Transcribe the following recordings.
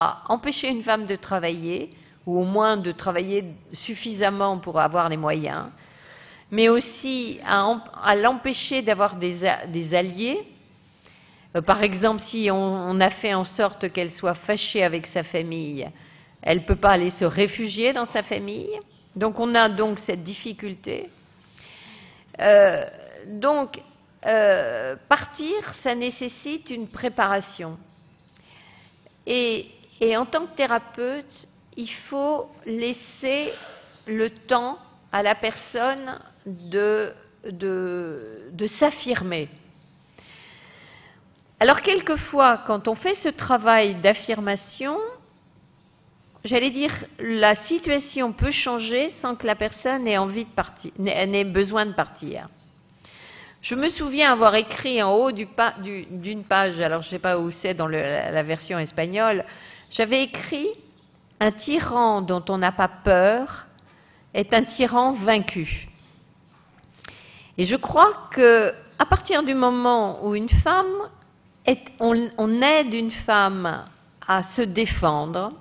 empêcher une femme de travailler, ou au moins de travailler suffisamment pour avoir les moyens, mais aussi à l'empêcher d'avoir des alliés. Par exemple, si on a fait en sorte qu'elle soit fâchée avec sa famille, elle ne peut pas aller se réfugier dans sa famille. Donc on a donc cette difficulté. Partir, ça nécessite une préparation. Et en tant que thérapeute, il faut laisser le temps à la personne de s'affirmer. Alors quelquefois, quand on fait ce travail d'affirmation, j'allais dire, la situation peut changer sans que la personne ait envie de partir, n'ait besoin de partir. Je me souviens avoir écrit en haut d'une page, alors je ne sais pas où c'est dans la version espagnole, j'avais écrit « Un tyran dont on n'a pas peur est un tyran vaincu ». Et je crois qu'à partir du moment où une femme, on aide une femme à se défendre,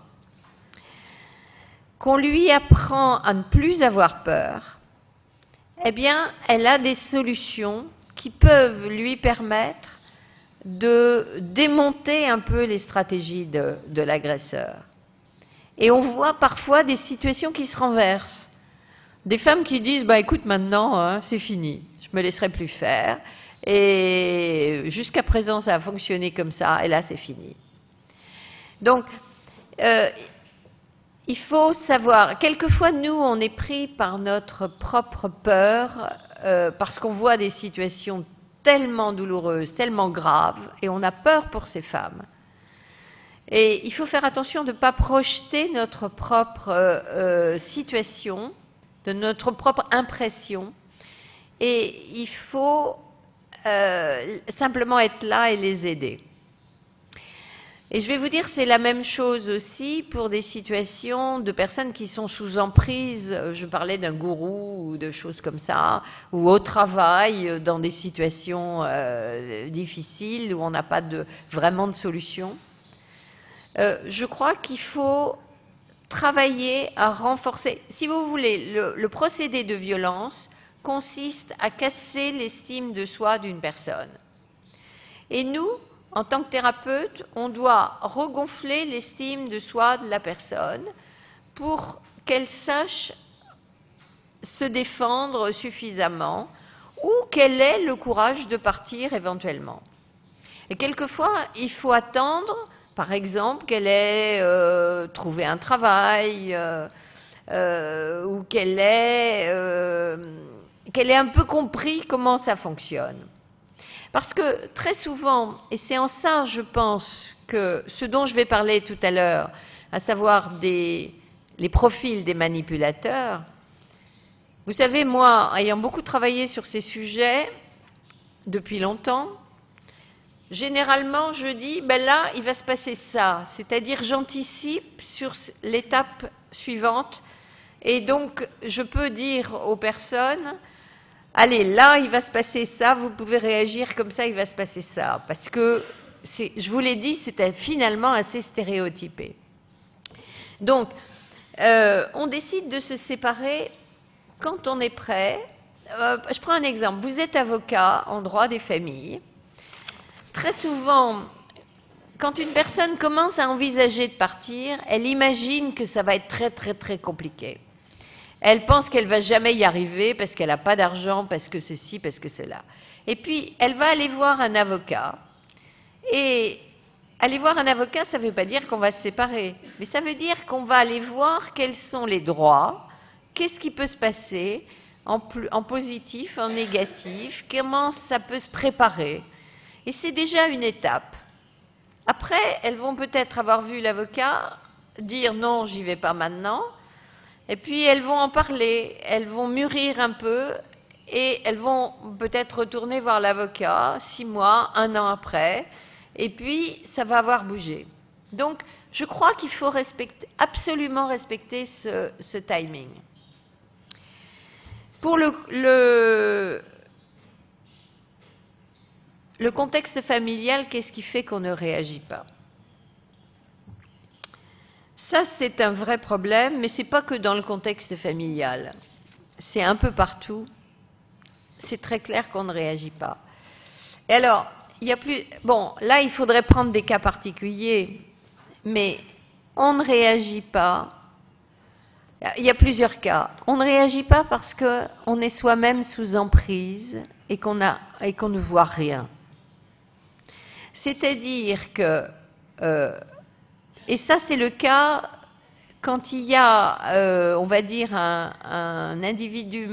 qu'on lui apprend à ne plus avoir peur, eh bien, elle a des solutions qui peuvent lui permettre de démonter un peu les stratégies de l'agresseur. Et on voit parfois des situations qui se renversent. Des femmes qui disent, bah écoute, maintenant, hein, c'est fini, je me laisserai plus faire. Et jusqu'à présent, ça a fonctionné comme ça, et là, c'est fini. Donc, il faut savoir, quelquefois, nous, on est pris par notre propre peur, parce qu'on voit des situations tellement douloureuses, tellement graves, et on a peur pour ces femmes. Et il faut faire attention de ne pas projeter notre propre situation, de notre propre impression, et il faut simplement être là et les aider. Et je vais vous dire, c'est la même chose aussi pour des situations de personnes qui sont sous emprise. Je parlais d'un gourou ou de choses comme ça, ou au travail, dans des situations difficiles où on n'a pas vraiment de solution. Je crois qu'il faut travailler à renforcer. Si vous voulez, le procédé de violence consiste à casser l'estime de soi d'une personne. Et nous, en tant que thérapeute, on doit regonfler l'estime de soi de la personne pour qu'elle sache se défendre suffisamment ou qu'elle ait le courage de partir éventuellement. Et quelquefois, il faut attendre, par exemple, qu'elle ait trouvé un travail ou qu'elle ait un peu compris comment ça fonctionne. Parce que très souvent, et c'est en ça, je pense, que ce dont je vais parler tout à l'heure, à savoir les profils des manipulateurs, vous savez, moi, ayant beaucoup travaillé sur ces sujets depuis longtemps, généralement, je dis, ben là, il va se passer ça, c'est-à-dire j'anticipe sur l'étape suivante, et donc je peux dire aux personnes, allez, là, il va se passer ça, vous pouvez réagir comme ça, il va se passer ça. Parce que, je vous l'ai dit, c'était finalement assez stéréotypé. Donc, on décide de se séparer quand on est prêt. Je prends un exemple. Vous êtes avocat en droit des familles. Très souvent, quand une personne commence à envisager de partir, elle imagine que ça va être très, très, très compliqué. Elle pense qu'elle ne va jamais y arriver parce qu'elle n'a pas d'argent, parce que ceci, parce que cela. Et puis, elle va aller voir un avocat. Et aller voir un avocat, ça ne veut pas dire qu'on va se séparer. Mais ça veut dire qu'on va aller voir quels sont les droits, qu'est-ce qui peut se passer en positif, en négatif, comment ça peut se préparer. Et c'est déjà une étape. Après, elles vont peut-être avoir vu l'avocat, dire non, j'y vais pas maintenant. Et puis elles vont en parler, elles vont mûrir un peu et elles vont peut-être retourner voir l'avocat 6 mois, 1 an après, et puis ça va avoir bougé. Donc je crois qu'il faut absolument respecter ce timing. Pour le contexte familial, qu'est-ce qui fait qu'on ne réagit pas ? Ça, c'est un vrai problème, mais ce n'est pas que dans le contexte familial. C'est un peu partout. C'est très clair qu'on ne réagit pas. Et alors, il y a plus... Bon, là, il faudrait prendre des cas particuliers, mais on ne réagit pas. Il y a plusieurs cas. On ne réagit pas parce qu'on est soi-même sous emprise et qu'on ne voit rien. C'est-à-dire que... et ça, c'est le cas quand il y a, on va dire, un individu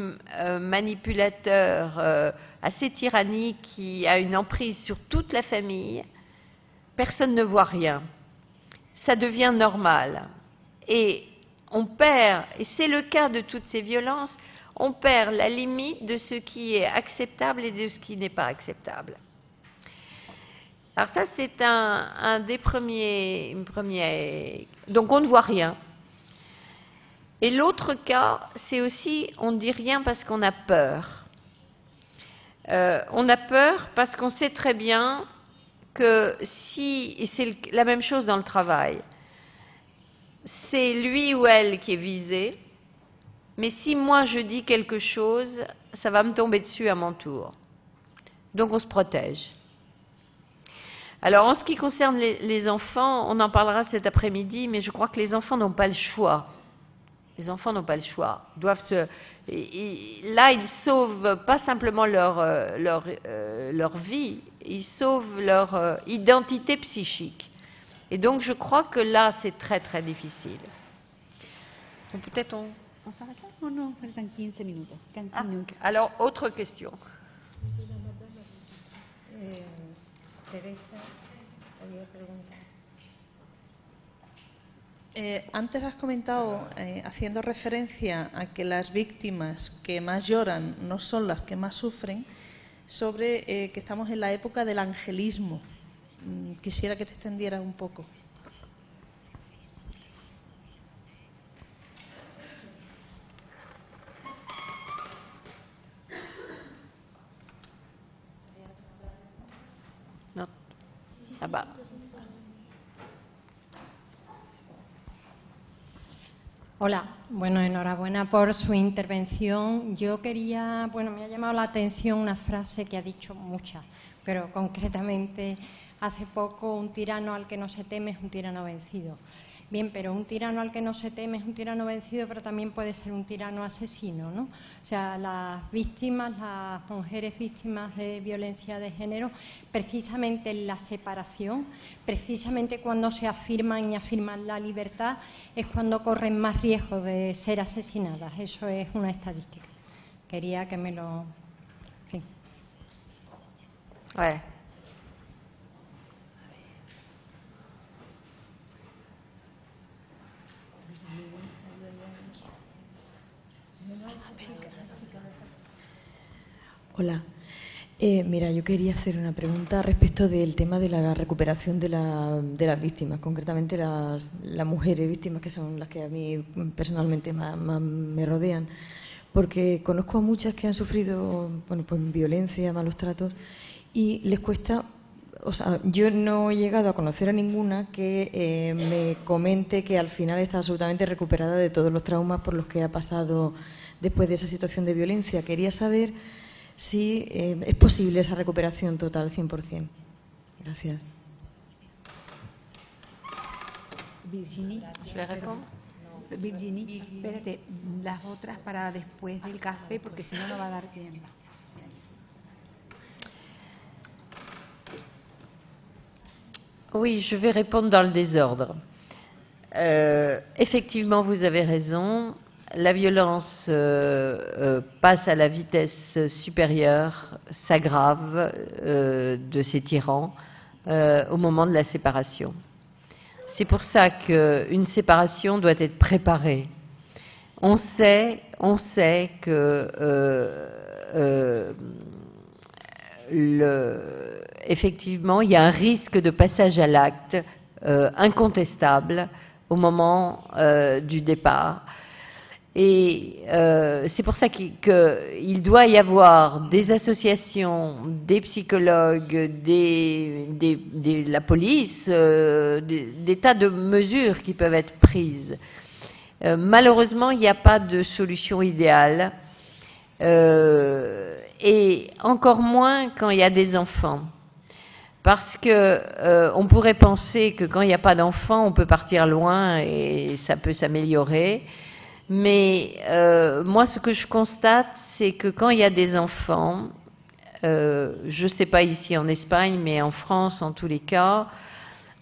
manipulateur assez tyrannique qui a une emprise sur toute la famille, personne ne voit rien. Ça devient normal. Et on perd, et c'est le cas de toutes ces violences, on perd la limite de ce qui est acceptable et de ce qui n'est pas acceptable. Alors ça, c'est un des premiers... Donc on ne voit rien. Et l'autre cas, c'est aussi, on ne dit rien parce qu'on a peur. On a peur parce qu'on sait très bien que si, et c'est la même chose dans le travail, c'est lui ou elle qui est visé, mais si moi je dis quelque chose, ça va me tomber dessus à mon tour. Donc on se protège. Alors en ce qui concerne les enfants, on en parlera cet après-midi, mais je crois que les enfants n'ont pas le choix. Les enfants n'ont pas le choix. Ils doivent là, ils sauvent pas simplement leur vie, ils sauvent leur identité psychique. Et donc, je crois que là, c'est très, très difficile. Donc, peut-être on s'arrête là? Non, non, faltan 15 minutes. 15 minutes. Alors, autre question. Teresa, quería preguntar. Antes has comentado, haciendo referencia a que las víctimas que más lloran no son las que más sufren, sobre que estamos en la época del angelismo. Quisiera que te extendieras un poco. No. Ah bah. Hola, bueno, enhorabuena por su intervención. Yo quería, bueno, me ha llamado la atención una frase que ha dicho muchas, pero concretamente hace poco: un tirano al que no se teme es un tirano vencido. Bien, pero un tirano al que no se teme es un tirano vencido, pero también puede ser un tirano asesino, ¿no? O sea, las víctimas, las mujeres víctimas de violencia de género, precisamente en la separación, precisamente cuando se afirman y afirman la libertad, es cuando corren más riesgo de ser asesinadas. Eso es una estadística. Quería que me lo... En fin. Ouais. Hola. Mira, yo quería hacer una pregunta respecto del tema de la recuperación de las víctimas, concretamente las mujeres víctimas, que son las que a mí personalmente más me rodean, porque conozco a muchas que han sufrido, bueno, pues violencia, malos tratos, y les cuesta. O sea, yo no he llegado a conocer a ninguna que me comente que al final está absolutamente recuperada de todos los traumas por los que ha pasado después de esa situación de violencia. Quería saber si es posible esa recuperación total 100%. Gracias. Virginie, Virginie, espérate, las otras para después del café, porque si no, no va a dar tiempo. Oui, je vais répondre dans le désordre. Effectivement, vous avez raison. La violence passe à la vitesse supérieure, s'aggrave de ces tyrans au moment de la séparation. C'est pour ça qu'une séparation doit être préparée. On sait que effectivement, il y a un risque de passage à l'acte incontestable au moment du départ. Et c'est pour ça qu'il doit y avoir des associations, des psychologues, la police, des tas de mesures qui peuvent être prises. Malheureusement, il n'y a pas de solution idéale, et encore moins quand il y a des enfants. Parce que on pourrait penser que quand il n'y a pas d'enfants, on peut partir loin et ça peut s'améliorer. Mais moi, ce que je constate, c'est que quand il y a des enfants, je ne sais pas ici en Espagne, mais en France, en tous les cas,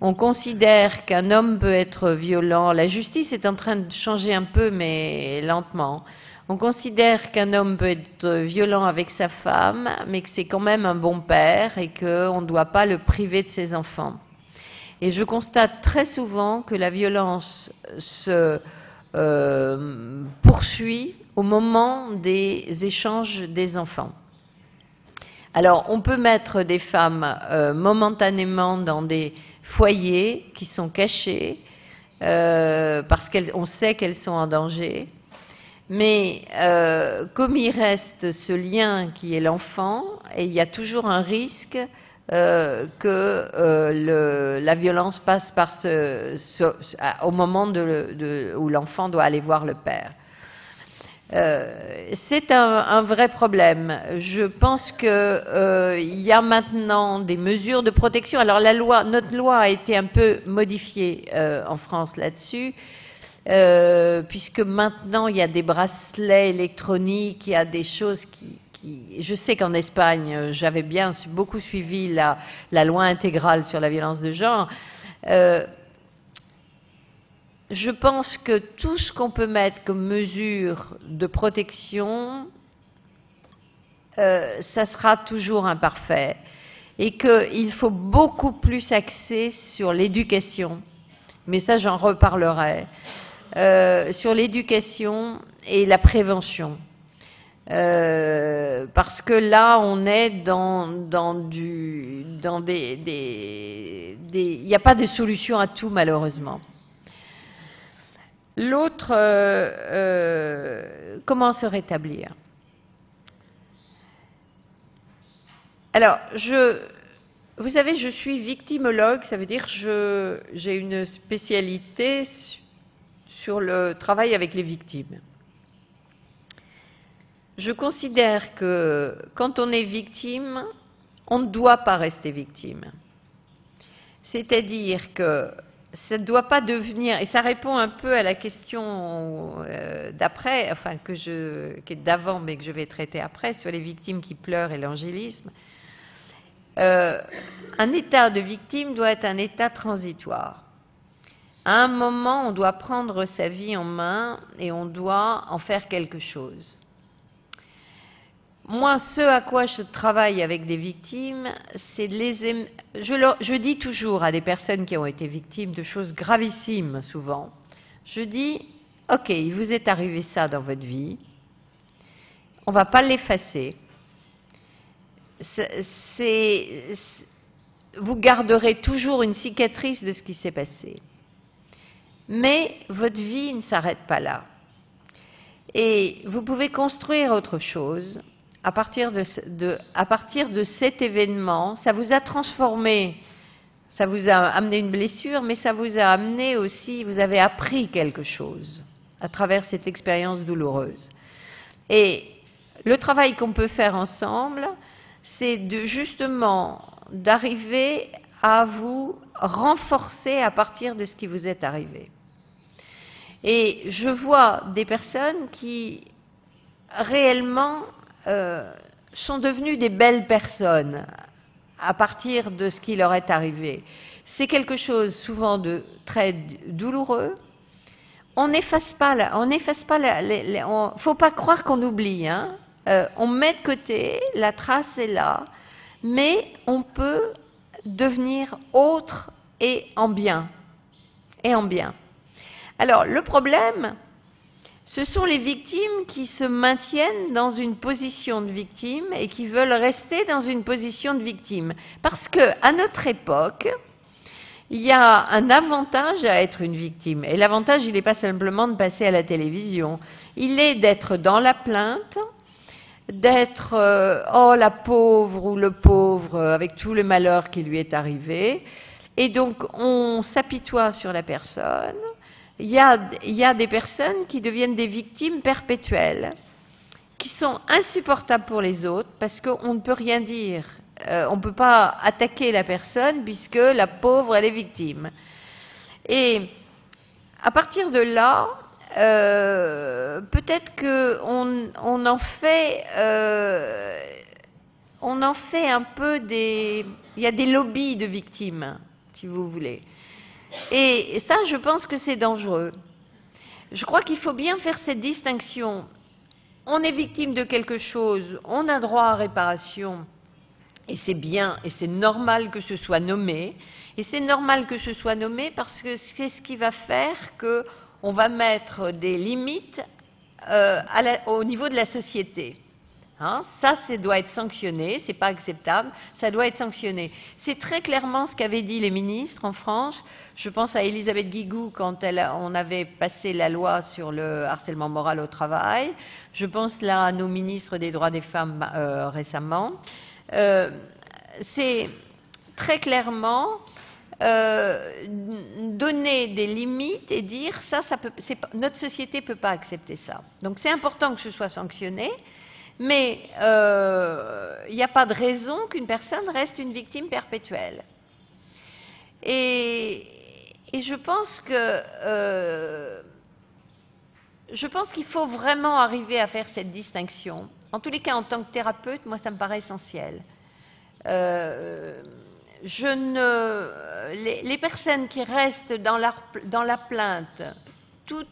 on considère qu'un homme peut être violent. La justice est en train de changer un peu, mais lentement. On considère qu'un homme peut être violent avec sa femme, mais que c'est quand même un bon père et qu'on ne doit pas le priver de ses enfants. Et je constate très souvent que la violence se poursuit au moment des échanges des enfants. Alors, on peut mettre des femmes momentanément dans des foyers qui sont cachés parce qu'on sait qu'elles sont en danger. Mais comme il reste ce lien qui est l'enfant, et il y a toujours un risque que la violence passe par au moment où l'enfant doit aller voir le père. C'est un vrai problème. Je pense qu'il y a maintenant des mesures de protection. Alors notre loi a été un peu modifiée en France là-dessus, puisque maintenant il y a des bracelets électroniques, il y a des choses qui je sais qu'en Espagne, j'avais beaucoup suivi la loi intégrale sur la violence de genre. Je pense que tout ce qu'on peut mettre comme mesure de protection, ça sera toujours imparfait. Et qu'il faut beaucoup plus axer sur l'éducation. Mais ça, j'en reparlerai. Sur l'éducation et la prévention. Parce que là, on est il n'y a pas de solution à tout, malheureusement. L'autre, comment se rétablir? Alors, vous savez, je suis victimologue, ça veut dire que j'ai une spécialité sur le travail avec les victimes. Je considère que quand on est victime, on ne doit pas rester victime. C'est-à-dire que ça ne doit pas devenir, et ça répond un peu à la question d'après, enfin qui est d'avant mais que je vais traiter après, sur les victimes qui pleurent et l'angélisme. Un état de victime doit être un état transitoire. À un moment, on doit prendre sa vie en main et on doit en faire quelque chose. Moi, ce à quoi je travaille avec des victimes, c'est je dis toujours à des personnes qui ont été victimes de choses gravissimes, souvent, je dis, ok, il vous est arrivé ça dans votre vie, on ne va pas l'effacer. Vous garderez toujours une cicatrice de ce qui s'est passé. Mais votre vie ne s'arrête pas là. Et vous pouvez construire autre chose. À partir de cet événement, ça vous a transformé, ça vous a amené une blessure, mais ça vous a amené aussi, vous avez appris quelque chose à travers cette expérience douloureuse. Et le travail qu'on peut faire ensemble, c'est justement d'arriver à vous renforcer à partir de ce qui vous est arrivé. Et je vois des personnes qui réellement sont devenues des belles personnes à partir de ce qui leur est arrivé. C'est quelque chose souvent de très douloureux. On n'efface pas, faut pas croire qu'on oublie, hein. On met de côté, la trace est là, mais on peut devenir autre et en bien. Alors, le problème, ce sont les victimes qui se maintiennent dans une position de victime et qui veulent rester dans une position de victime. Parce qu'à notre époque, il y a un avantage à être une victime. Et l'avantage, il n'est pas simplement de passer à la télévision. Il est d'être dans la plainte, d'être oh la pauvre ou le pauvre avec tout le malheur qui lui est arrivé. Et donc, on s'apitoie sur la personne. Il y a des personnes qui deviennent des victimes perpétuelles, qui sont insupportables pour les autres parce qu'on ne peut rien dire. On ne peut pas attaquer la personne puisque la pauvre, elle est victime. Et à partir de là, peut-être qu'on en fait un peu des... Il y a des lobbies de victimes, si vous voulez. Et ça, je pense que c'est dangereux. Je crois qu'il faut bien faire cette distinction. On est victime de quelque chose, on a droit à réparation. Et c'est bien, et c'est normal que ce soit nommé. Et c'est normal que ce soit nommé parce que c'est ce qui va faire qu'on va mettre des limites au niveau de la société. Hein, ça doit être sanctionné, c'est pas acceptable, ça doit être sanctionné. C'est très clairement ce qu'avaient dit les ministres en France. Je pense à Elisabeth Guigou quand on avait passé la loi sur le harcèlement moral au travail. Je pense là à nos ministres des droits des femmes récemment. C'est très clairement donner des limites et dire notre société ne peut pas accepter ça. Donc c'est important que ce soit sanctionné, mais il n'y a pas de raison qu'une personne reste une victime perpétuelle. Et je pense qu'il faut vraiment arriver à faire cette distinction. En tous les cas, en tant que thérapeute, moi, ça me paraît essentiel. Les personnes qui restent dans la plainte toute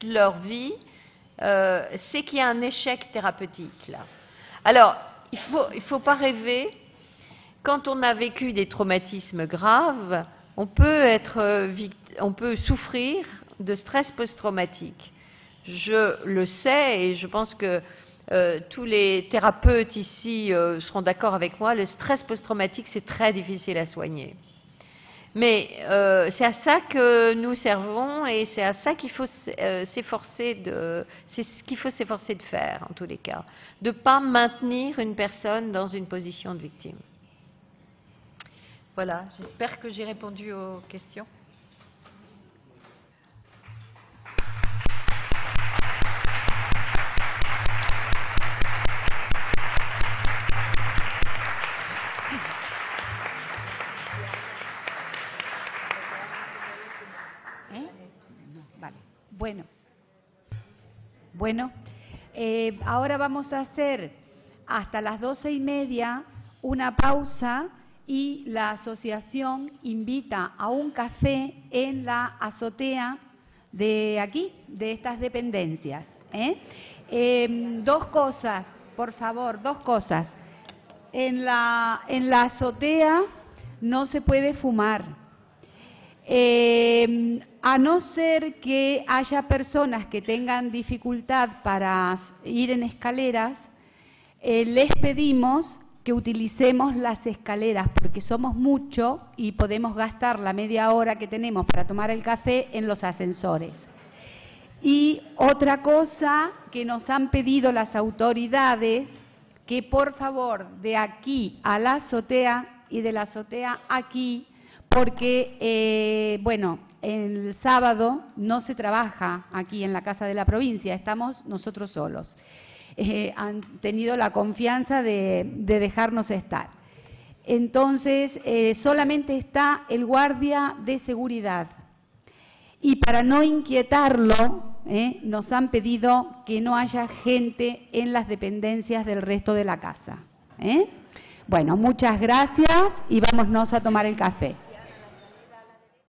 leur vie, c'est qu'il y a un échec thérapeutique là. Alors, il faut pas rêver. Quand on a vécu des traumatismes graves, on peut souffrir de stress post-traumatique. Je le sais et je pense que tous les thérapeutes ici seront d'accord avec moi, le stress post-traumatique, c'est très difficile à soigner. Mais c'est à ça que nous servons et c'est à ça qu'il faut s'efforcer de faire, en tous les cas. De ne pas maintenir une personne dans une position de victime. Voilà, j'espère que j'ai répondu aux questions. Bueno, ahora vamos a hacer hasta las 12:30 una pausa y la asociación invita a un café en la azotea de aquí, de estas dependencias. Dos cosas, por favor, dos cosas. En la azotea no se puede fumar. A no ser que haya personas que tengan dificultad para ir en escaleras, les pedimos que utilicemos las escaleras porque somos muchos y podemos gastar la media hora que tenemos para tomar el café en los ascensores. Y otra cosa que nos han pedido las autoridades, que por favor de aquí a la azotea y de la azotea aquí, porque, bueno, el sábado no se trabaja aquí en la Casa de la Provincia, estamos nosotros solos. Han tenido la confianza de dejarnos estar. Entonces, solamente está el guardia de seguridad. Y para no inquietarlo, nos han pedido que no haya gente en las dependencias del resto de la casa. Bueno, muchas gracias y vámonos a tomar el café.